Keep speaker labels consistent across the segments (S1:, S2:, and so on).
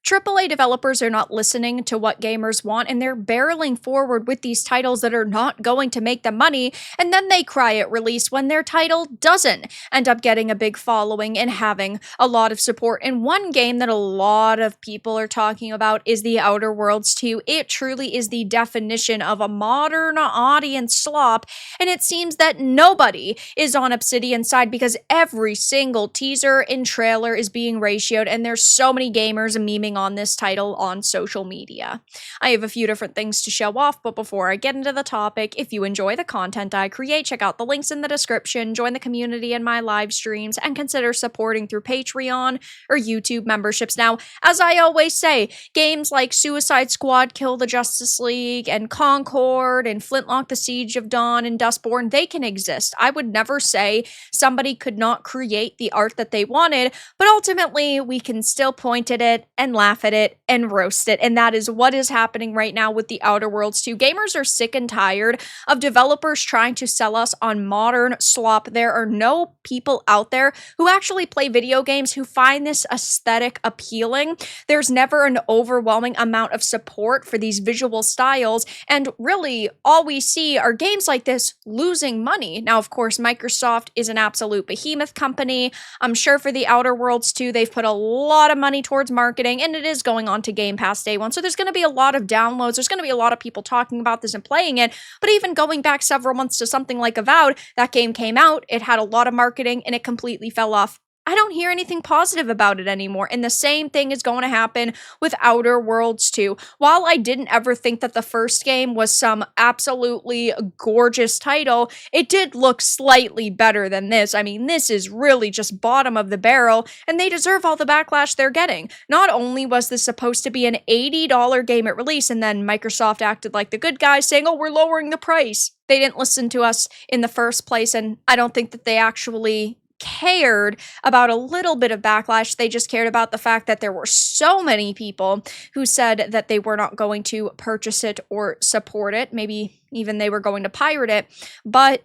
S1: AAA developers are not listening to what gamers want, and they're barreling forward with these titles that are not going to make them money, and then they cry at release when their title doesn't end up getting a big following and having a lot of support. And one game that a lot of people are talking about is The Outer Worlds 2. It truly is the definition of a modern audience slop, and it seems that nobody is on Obsidian's side because every single teaser and trailer is being ratioed, and there's so many gamers memeing on this title on social media. I have a few different things to show off, but before I get into the topic, if you enjoy the content I create, check out the links in the description, join the community in my live streams, and consider supporting through Patreon or YouTube memberships. Now, as I always say, games like Suicide Squad Kill the Justice League and Concord and Flintlock The Siege of Dawn and Dustborn, they can exist. I would never say somebody could not create the art that they wanted, but ultimately we can still point at it and laugh at it and roast it, and that is what is happening right now with The Outer Worlds 2. Gamers are sick and tired of developers trying to sell us on modern slop. There are no people out there who actually play video games who find this aesthetic appealing. There's never an overwhelming amount of support for these visual styles, and really all we see are games like this losing money. Now, of course, Microsoft is an absolute behemoth company. I'm sure for The Outer Worlds 2, they've put a lot of money towards marketing, and it is going on to Game Pass day one, so there's going to be a lot of downloads, there's going to be a lot of people talking about this and playing it. But even going back several months to something like Avowed, that game came out, it had a lot of marketing, and it completely fell off. I don't hear anything positive about it anymore, and the same thing is going to happen with Outer Worlds 2. While I didn't ever think that the first game was some absolutely gorgeous title, it did look slightly better than this. I mean, this is really just bottom of the barrel, and they deserve all the backlash they're getting. Not only was this supposed to be an $80 game at release, and then Microsoft acted like the good guys, saying, oh, we're lowering the price. They didn't listen to us in the first place, and I don't think that they actually cared about a little bit of backlash. They just cared about the fact that there were so many people who said that they were not going to purchase it or support it. Maybe even they were going to pirate it. But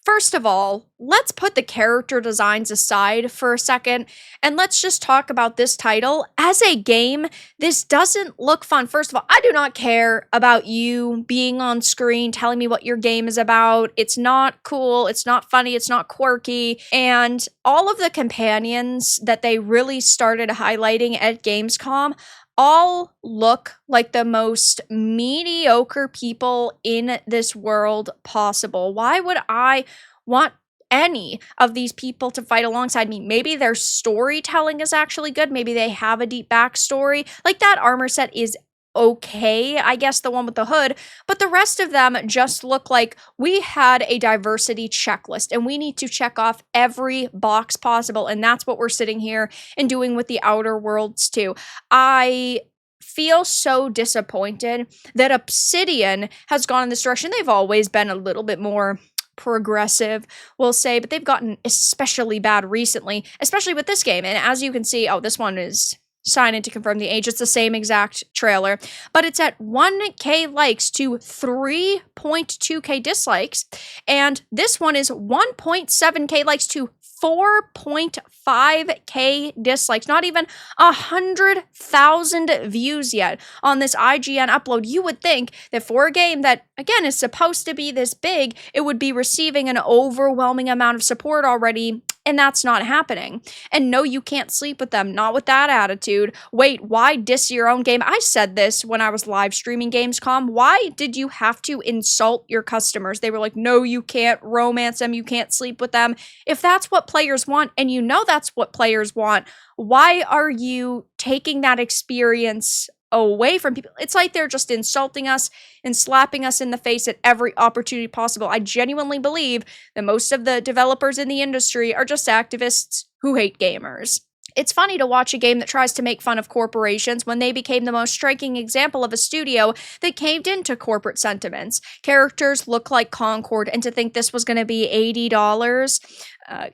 S1: first of all, let's put the character designs aside for a second, and let's just talk about this title. As a game, this doesn't look fun. First of all, I do not care about you being on screen telling me what your game is about. It's not cool, it's not funny, it's not quirky, and all of the companions that they really started highlighting at Gamescom all look like the most mediocre people in this world possible. Why would I want any of these people to fight alongside me? Maybe their storytelling is actually good. Maybe they have a deep backstory. Like, that armor set is okay, I guess, the one with the hood, but the rest of them just look like we had a diversity checklist and we need to check off every box possible, and that's what we're sitting here and doing with The Outer Worlds 2. I feel so disappointed that Obsidian has gone in this direction. They've always been a little bit more progressive, we'll say, but they've gotten especially bad recently, especially with this game. And as you can see, oh, this one is sign in to confirm the age. It's the same exact trailer, but it's at 1K likes to 3.2K dislikes, and this one is 1.7K likes to 4.5K dislikes. Not even 100,000 views yet on this IGN upload. You would think that for a game that, again, is supposed to be this big, it would be receiving an overwhelming amount of support already, and that's not happening. And no, you can't sleep with them. Not with that attitude. Wait, why diss your own game? I said this when I was live streaming Gamescom. Why did you have to insult your customers? They were like, no, you can't romance them. You can't sleep with them. If that's what players want, and you know that's what players want, why are you taking that experience away from people? It's like they're just insulting us and slapping us in the face at every opportunity possible. I genuinely believe that most of the developers in the industry are just activists who hate gamers. It's funny to watch a game that tries to make fun of corporations when they became the most striking example of a studio that caved into corporate sentiments. Characters look like Concord, and to think this was going to be $80,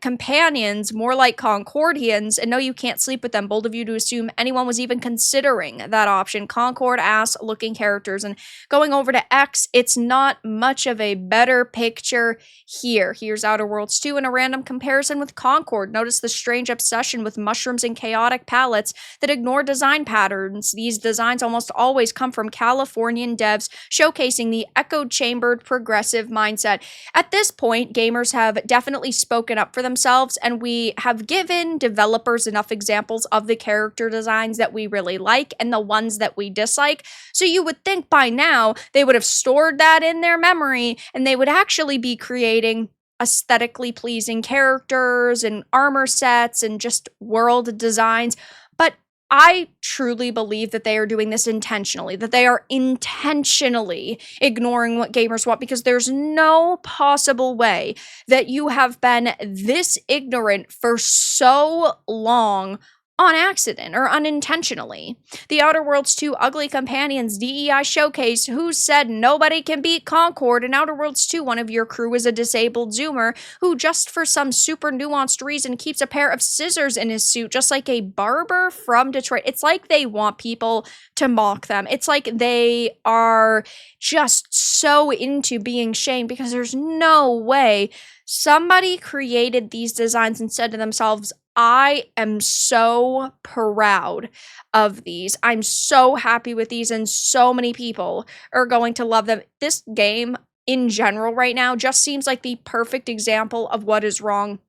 S1: companions more like Concordians, and no, you can't sleep with them. Bold of you to assume anyone was even considering that option. Concord ass looking characters. And going over to X, it's not much of a better picture here. Here's Outer Worlds 2 in a random comparison with Concord. Notice the strange obsession with mushrooms and chaotic palettes that ignore design patterns. These designs almost always come from Californian devs, showcasing the echo-chambered progressive mindset. At this point, gamers have definitely spoken up for themselves, and we have given developers enough examples of the character designs that we really like and the ones that we dislike. So you would think by now they would have stored that in their memory and they would actually be creating aesthetically pleasing characters and armor sets and just world designs. But I truly believe that they are doing this intentionally, that they are intentionally ignoring what gamers want, because there's no possible way that you have been this ignorant for so long on accident or unintentionally. The Outer Worlds 2 Ugly Companions DEI showcase who said nobody can beat Concord. In Outer Worlds 2, one of your crew is a disabled Zoomer who just for some super nuanced reason keeps a pair of scissors in his suit, just like a barber from Detroit. It's like they want people to mock them. It's like they are just so into being shamed, because there's no way somebody created these designs and said to themselves, I am so proud of these. I'm so happy with these, and so many people are going to love them. This game in general right now just seems like the perfect example of what is wrong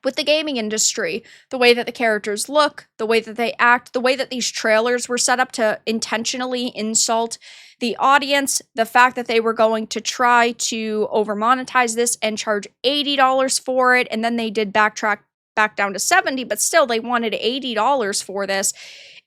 S1: with the gaming industry. The way that the characters look, the way that they act, the way that these trailers were set up to intentionally insult the audience, the fact that they were going to try to over monetize this and charge $80 for it, and then they did backtrack back down to $70, but still they wanted $80 for this.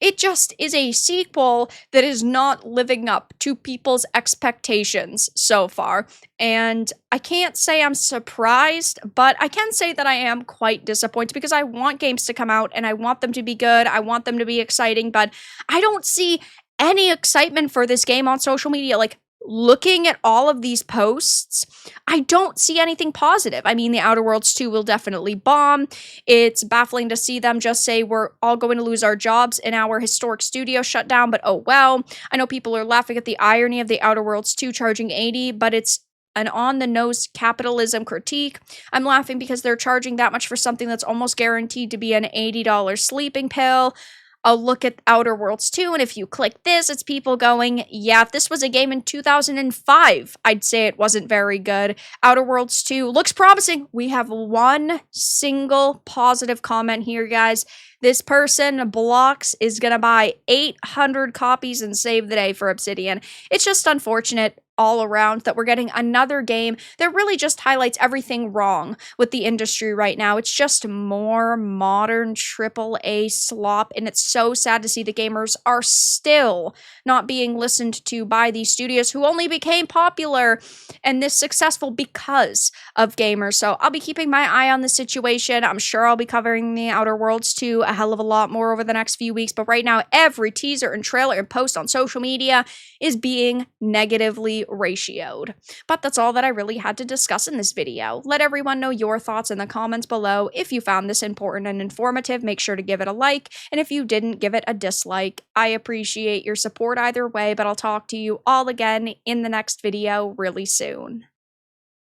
S1: It just is a sequel that is not living up to people's expectations so far. And I can't say I'm surprised, but I can say that I am quite disappointed, because I want games to come out and I want them to be good. I want them to be exciting, but I don't see any excitement for this game on social media. Like, looking at all of these posts, I don't see anything positive. I mean, the Outer Worlds 2 will definitely bomb. It's baffling to see them just say we're all going to lose our jobs and our historic studio shut down, but oh well. I know people are laughing at the irony of the Outer Worlds 2 charging $80, but it's an on-the-nose capitalism critique. I'm laughing because they're charging that much for something that's almost guaranteed to be an $80 sleeping pill. I'll look at Outer Worlds 2, and if you click this, it's people going, yeah, if this was a game in 2005, I'd say it wasn't very good. Outer Worlds 2 looks promising. We have one single positive comment here, guys. This person, Blocks, is going to buy 800 copies and save the day for Obsidian. It's just unfortunate all around that we're getting another game that really just highlights everything wrong with the industry right now. It's just more modern AAA slop, and it's so sad to see the gamers are still not being listened to by these studios who only became popular and this successful because of gamers. So I'll be keeping my eye on the situation. I'm sure I'll be covering the Outer Worlds 2 a hell of a lot more over the next few weeks, but right now every teaser and trailer and post on social media is being negatively ratioed. But that's all that I really had to discuss in this video. Let everyone know your thoughts in the comments below. If you found this important and informative, make sure to give it a like, and if you didn't, give it a dislike. I appreciate your support either way, but I'll talk to you all again in the next video really soon.